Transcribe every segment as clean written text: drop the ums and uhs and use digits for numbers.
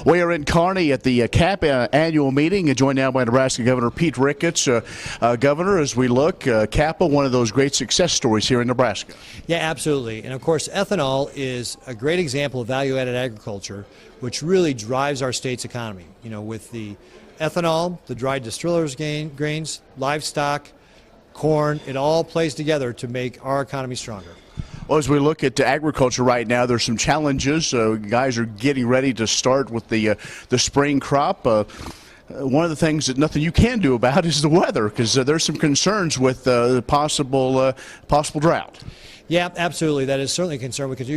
We are in Kearney at the KAAPA annual meeting, joined now by Nebraska Governor Pete Ricketts. Governor, as we look, KAAPA, one of those great success stories here in Nebraska. Yeah, absolutely. And of course, ethanol is a great example of value-added agriculture, which really drives our state's economy. You know, with the ethanol, the dried distillers grains, livestock, corn, it all plays together to make our economy stronger. Well, as we look at agriculture right now, there's some challenges. Guys are getting ready to start with the spring crop. One of the things that nothing you can do about is the weather, because there's some concerns with possible drought. Yeah, absolutely. That is certainly a concern. We could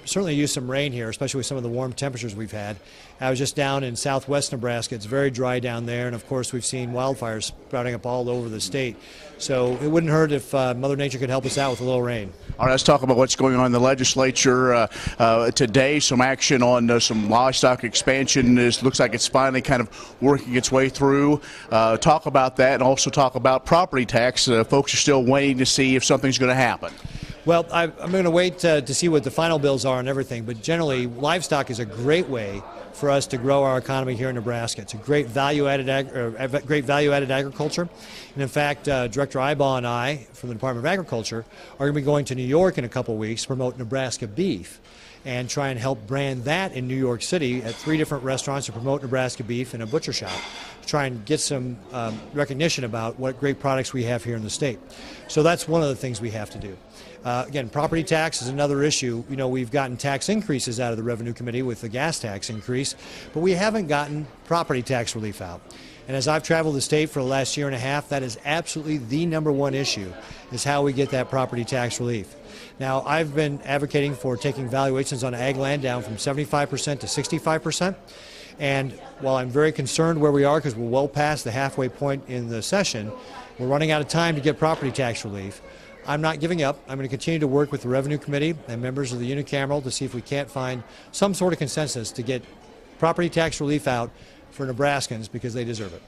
certainly use some rain here, especially with some of the warm temperatures we've had. I was just down in southwest Nebraska. It's very dry down there, and of course we've seen wildfires sprouting up all over the state. So it wouldn't hurt if Mother Nature could help us out with a little rain. All right, let's talk about what's going on in the legislature today. Some action on some livestock expansion. Looks like it's finally kind of working its way through. Talk about that, and also talk about property tax. Folks are still waiting to see if something's going to happen. Well, I'm going to wait to see what the final bills are and everything, but generally, livestock is a great way for us to grow our economy here in Nebraska. It's a great value-added agriculture. And in fact, Director Ibaugh and I from the Department of Agriculture are going to be going to New York in a couple weeks to promote Nebraska beef and try and help brand that in New York City at 3 different restaurants to promote Nebraska beef in a butcher shop, to try and get some recognition about what great products we have here in the state. So that's one of the things we have to do. Again, property tax is another issue. You know, we've gotten tax increases out of the Revenue Committee with the gas tax increase, but we haven't gotten property tax relief out. And as I've traveled the state for the last year and a half, that is absolutely the #1 issue, is how we get that property tax relief. Now, I've been advocating for taking valuations on ag land down from 75% to 65%. And while I'm very concerned where we are, because we're well past the halfway point in the session, we're running out of time to get property tax relief. I'm not giving up. I'm going to continue to work with the Revenue Committee and members of the unicameral to see if we can't find some sort of consensus to get property tax relief out for Nebraskans, because they deserve it.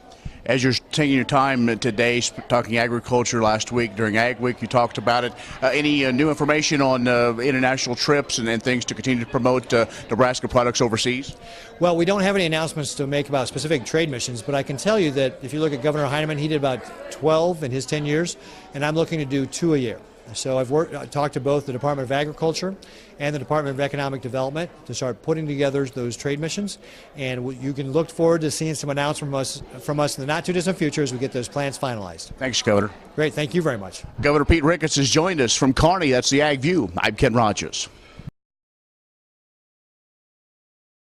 As you're taking your time today, talking agriculture last week during Ag Week, you talked about it. Any new information on international trips and things to continue to promote Nebraska products overseas? Well, we don't have any announcements to make about specific trade missions, but I can tell you that if you look at Governor Heineman, he did about 12 in his 10 years, and I'm looking to do 2 a year. So I've talked to both the Department of Agriculture and the Department of Economic Development to start putting together those trade missions, and you can look forward to seeing some announcements from us in the not-too-distant future as we get those plans finalized. Thanks, Governor. Great. Thank you very much. Governor Pete Ricketts has joined us from Kearney. That's the AgView. I'm Ken Rogers.